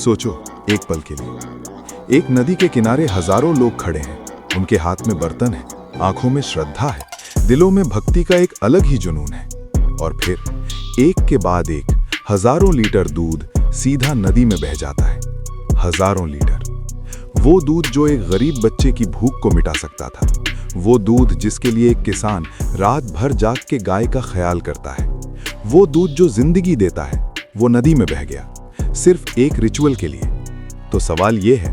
सोचो एक पल के लिए, एक नदी के किनारे हजारों लोग खड़े हैं। उनके हाथ में बर्तन है, आंखों में श्रद्धा है, दिलों में भक्ति का एक अलग ही जुनून है। और फिर एक के बाद एक हजारों लीटर दूध सीधा नदी में बह जाता है। हजारों लीटर। वो दूध जो एक गरीब बच्चे की भूख को मिटा सकता था, वो दूध जिसके लिए एक किसान रात भर जाग के गाय का ख्याल करता है, वो दूध जो जिंदगी देता है, वो नदी में बह गया, सिर्फ एक रिचुअल के लिए। तो सवाल ये है,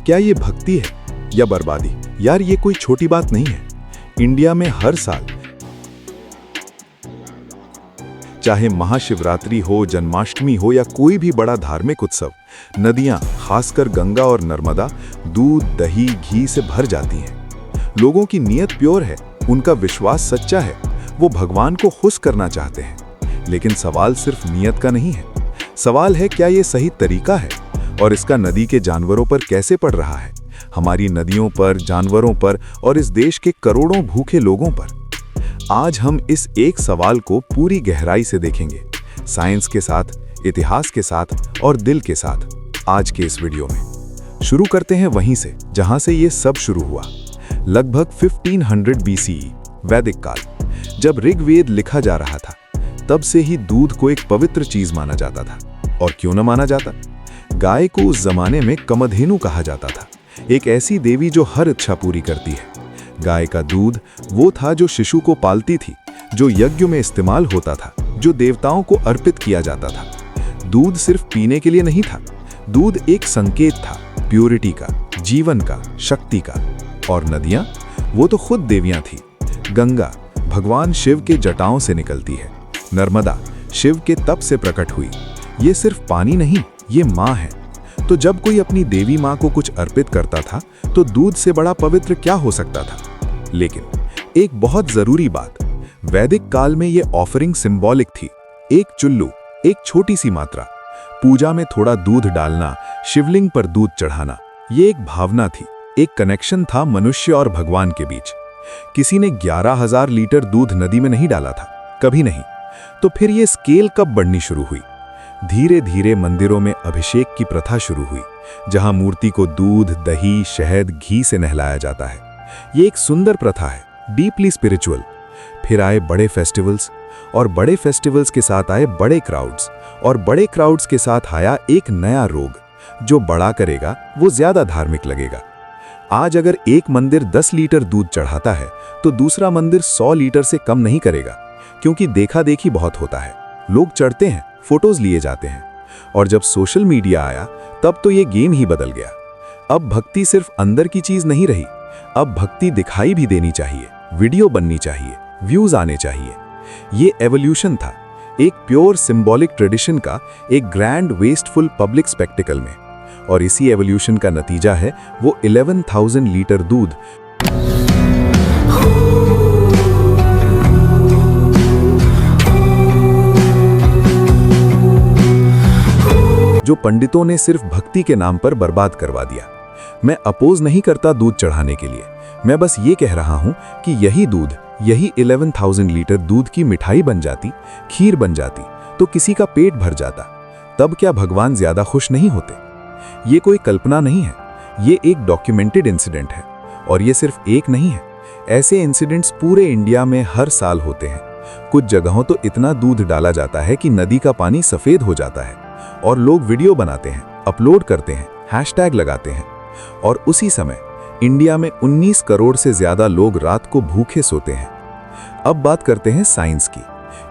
क्या ये भक्ति है या बर्बादी? यार ये कोई छोटी बात नहीं है। इंडिया में हर साल, चाहे महाशिवरात्रि हो, जन्माष्टमी हो या कोई भी बड़ा धार्मिक उत्सव, नदियां, खासकर गंगा और नर्मदा, दूध, दही, घी से भर जाती हैं। लोगों की नीयत प्योर है, उनका विश्वास सच्चा है, वो भगवान को खुश करना चाहते हैं। लेकिन सवाल सिर्फ नीयत का नहीं है, सवाल है क्या ये सही तरीका है, और इसका नदी के जानवरों पर कैसे पड़ रहा है, हमारी नदियों पर, जानवरों पर और इस देश के करोड़ों भूखे लोगों पर। आज हम इस एक सवाल को पूरी गहराई से देखेंगे, साइंस के साथ, इतिहास के साथ और दिल के साथ। आज के इस वीडियो में शुरू करते हैं वहीं से जहां से ये सब शुरू हुआ। लगभग 1500 BCE, वैदिक काल, जब ऋग्वेद लिखा जा रहा था, तब से ही दूध को एक पवित्र चीज माना जाता था। और क्यों न माना जाता? गाय को उस जमाने में कमधेनु कहा जाता था, एक ऐसी देवी जो हर इच्छा पूरी करती है। गाय का दूध वो था जो शिशु को पालती थी, जो यज्ञ में इस्तेमाल होता था, जो देवताओं को अर्पित किया जाता था। दूध सिर्फ पीने के लिए नहीं था, दूध एक संकेत था, प्योरिटी का, जीवन का, शक्ति का। और नदियां, वो तो खुद देवियां थी। गंगा भगवान शिव के जटाओं से निकलती है, नर्मदा शिव के तप से प्रकट हुई। ये सिर्फ पानी नहीं, ये माँ है। तो जब कोई अपनी देवी माँ को कुछ अर्पित करता था, तो दूध से बड़ा पवित्र क्या हो सकता था? लेकिन एक बहुत जरूरी बात, वैदिक काल में ये ऑफरिंग सिंबॉलिक थी। एक चुल्लू, एक छोटी सी मात्रा, पूजा में थोड़ा दूध डालना, शिवलिंग पर दूध चढ़ाना, ये एक भावना थी, एक कनेक्शन था मनुष्य और भगवान के बीच। किसी ने 11,000 लीटर दूध नदी में नहीं डाला था, कभी नहीं। तो फिर ये स्केल कब बढ़नी शुरू हुई? धीरे धीरे मंदिरों में अभिषेक की प्रथा शुरू हुई, जहां मूर्ति को दूध, दही, शहद, घी से नहलाया जाता है। ये एक सुंदर प्रथा है, डीपली स्पिरिचुअल। फिर आए बड़े फेस्टिवल्स, और बड़े फेस्टिवल्स के साथ आए बड़े क्राउड्स, और बड़े क्राउड्स के साथ आया एक नया रोग, जो बड़ा करेगा वो ज्यादा धार्मिक लगेगा। आज अगर एक मंदिर 10 लीटर दूध चढ़ाता है, तो दूसरा मंदिर 100 लीटर से कम नहीं करेगा, क्योंकि देखा देखी बहुत होता है। लोग चढ़ते हैं, फोटोज लिए जाते हैं। और जब सोशल मीडिया आया, तब तो ये गेम ही बदल गया। अब भक्ति सिर्फ अंदर की चीज नहीं रही, अब भक्ति दिखाई भी देनी चाहिए, वीडियो बननी चाहिए, व्यूज आने चाहिए। ये एवोल्यूशन था, एक प्योर सिंबॉलिक ट्रेडिशन का एक ग्रैंड वेस्टफुल पब्लिक स्पेक्टिकल में। और इसी एवोल्यूशन का नतीजा है वो 11,000 लीटर दूध, जो पंडितों ने सिर्फ भक्ति के नाम पर बर्बाद करवा दिया। मैं अपोज नहीं करता दूध चढ़ाने के लिए, मैं बस ये कह रहा हूं कि यही दूध, यही 11,000 लीटर दूध की मिठाई बन जाती, खीर बन जाती, तो किसी का पेट भर जाता। तब क्या भगवान ज्यादा खुश नहीं होते? ये कोई कल्पना नहीं है, ये एक डॉक्यूमेंटेड इंसिडेंट है। और ये सिर्फ एक नहीं है, ऐसे इंसिडेंट्स पूरे इंडिया में हर साल होते हैं। कुछ जगहों तो इतना दूध डाला जाता है कि नदी का पानी सफेद हो जाता है, और लोग वीडियो बनाते हैं, अपलोड करते हैं, हैशटैग लगाते हैं। और उसी समय इंडिया में 19 करोड़ से ज्यादा लोग रात को भूखे सोते हैं। अब बात करते हैं साइंस की,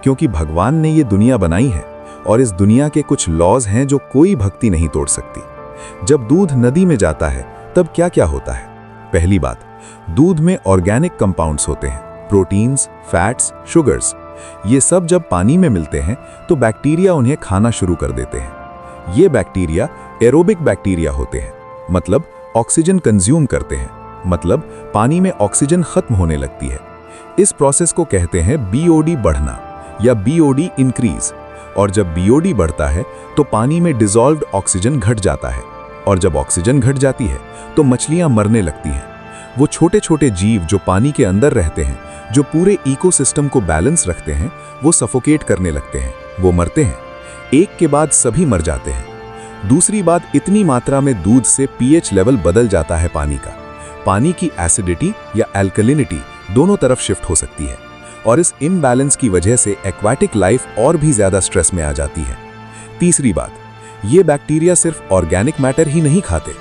क्योंकि भगवान ने ये दुनिया बनाई है, और इस दुनिया के कुछ लॉज हैं जो कोई भक्ति नहीं तोड़ सकती। जब दूध नदी में जाता है, तब क्या क्या होता है? पहली बात, दूध में ऑर्गेनिक कंपाउंड्स होते हैं, प्रोटीन्स, फैट्स, शुगर्स। ये सब जब पानी में मिलते हैं, तो बैक्टीरिया उन्हें खाना शुरू कर देते हैं। ये बैक्टीरिया एरोबिक बैक्टीरिया होते हैं, मतलब ऑक्सीजन कंज्यूम करते हैं, मतलब पानी में ऑक्सीजन खत्म होने लगती है। इस प्रोसेस को कहते हैं बीओडी बढ़ना या बीओडी इंक्रीज। और जब बीओडी बढ़ता है, तो पानी में डिसॉल्व्ड ऑक्सीजन घट जाता है, और जब ऑक्सीजन घट जाती है, तो मछलियां मरने लगती हैं। वो छोटे छोटे जीव जो पानी के अंदर रहते हैं, जो पूरे इकोसिस्टम को बैलेंस रखते हैं, वो सफोकेट करने लगते हैं, वो मरते हैं। एक के बाद सभी मर जाते हैं। दूसरी बात, इतनी मात्रा में दूध से पीएच लेवल बदल जाता है पानी का। पानी की एसिडिटी या एल्कलिनिटी दोनों तरफ शिफ्ट हो सकती है और इस इम्बैलेंस की वजह से एक्वाटिक लाइफ और भी ज्यादा स्ट्रेस में आ जाती है। तीसरी बात, ये बैक्टीरिया सिर्फ ऑर्गेनिक मैटर ही नहीं खाते,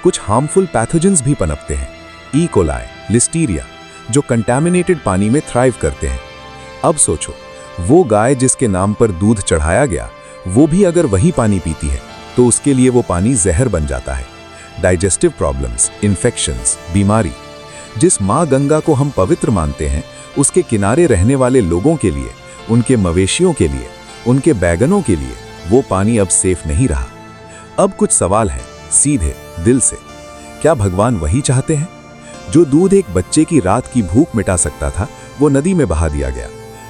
कुछ हार्मफुल पैथोजेंस भी पनपते हैं, ई कोलाई, लिस्टीरिया, जो कंटामिनेटेड पानी में थ्राइव करते हैं। अब सोचो, वो गाय जिसके नाम पर दूध चढ़ाया गया, वो भी अगर वही पानी पीती है तो उसके लिए वो पानी जहर बन जाता है। डाइजेस्टिव प्रॉब्लम्स, इन्फेक्शंस, बीमारी। जिस माँ गंगा को हम पवित्र मानते हैं, उसके किनारे रहने वाले लोगों के लिए, उनके मवेशियों के लिए, उनके बैगनों के लिए वो पानी अब सेफ नहीं रहा। अब कुछ सवाल हैं सीधे दिल से। क्या भगवान वही चाहते हैं? जो दूध एक बच्चे की रात की भूख मिटा सकता था, वो नदी में बहा दिया गया।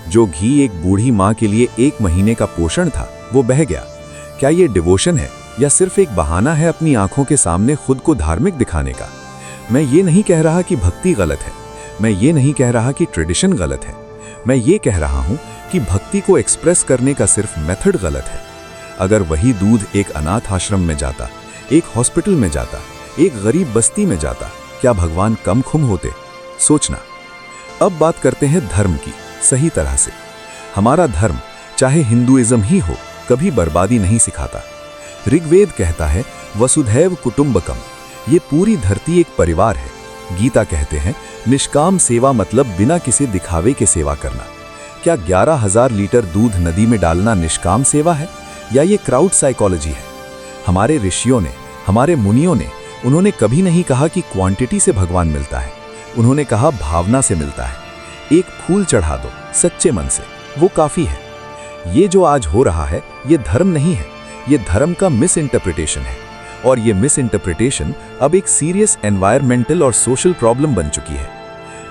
जो घी एक बूढ़ी माँ के लिए 1 महीने का पोषण था, वो बह गया। क्या ये डिवोशन है या सिर्फ एक बहाना है अपनी आंखों के सामने खुद को धार्मिक दिखाने का? मैं ये नहीं कह रहा कि भक्ति गलत है, मैं ये नहीं कह रहा कि ट्रेडिशन गलत है, मैं ये कह रहा हूं कि भक्ति को एक्सप्रेस करने का सिर्फ मेथड गलत है। अगर वही दूध एक अनाथ आश्रम में जाता, एक हॉस्पिटल में जाता, एक गरीब बस्ती में जाता, क्या भगवान कम खुम होते? सोचना। अब बात करते हैं धर्म की, सही तरह से। हमारा धर्म, चाहे हिंदुइज्म ही हो, कभी बर्बादी नहीं सिखाता। ऋग्वेद कहता है वसुधैव कुटुंबकम, ये पूरी धरती एक परिवार है। गीता कहते हैं निष्काम सेवा मतलब बिना किसी दिखावे के सेवा करना। क्या 11,000 लीटर दूध नदी में डालना निष्काम सेवा है या ये क्राउड साइकोलॉजी है? हमारे ऋषियों ने, हमारे मुनियों ने, उन्होंने कभी नहीं कहा कि क्वांटिटी से भगवान मिलता है, उन्होंने कहा भावना से मिलता है। एक फूल चढ़ा दो सच्चे मन से, वो काफी है। ये जो आज हो रहा है, ये धर्म नहीं है, ये धर्म का मिस इंटरप्रिटेशन है। और ये मिस इंटरप्रिटेशन अब एक सीरियस एनवायरमेंटल और सोशल प्रॉब्लम बन चुकी है।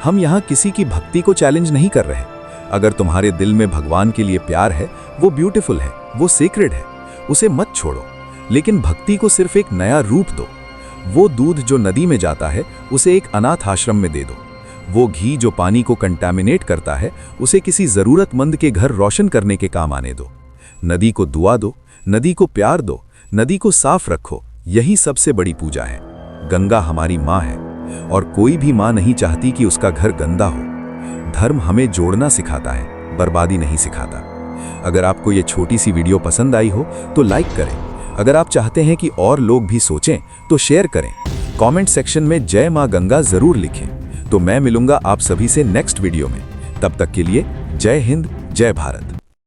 हम यहाँ किसी की भक्ति को चैलेंज नहीं कर रहे। अगर तुम्हारे दिल में भगवान के लिए प्यार है, वो ब्यूटीफुल है, वो सेक्रेड है, उसे मत छोड़ो। लेकिन भक्ति को सिर्फ एक नया रूप दो। वो दूध जो नदी में जाता है, उसे एक अनाथ आश्रम में दे दो। वो घी जो पानी को कंटामिनेट करता है, उसे किसी जरूरतमंद के घर रोशन करने के काम आने दो। नदी को दुआ दो, नदी को प्यार दो, नदी को साफ रखो। यही सबसे बड़ी पूजा है। गंगा हमारी माँ है और कोई भी माँ नहीं चाहती कि उसका घर गंदा हो। धर्म हमें जोड़ना सिखाता है, बर्बादी नहीं सिखाता। अगर आपको ये छोटी सी वीडियो पसंद आई हो तो लाइक करें। अगर आप चाहते हैं कि और लोग भी सोचें तो शेयर करें। कमेंट सेक्शन में जय माँ गंगा जरूर लिखें। तो मैं मिलूंगा आप सभी से नेक्स्ट वीडियो में। तब तक के लिए जय हिंद, जय भारत।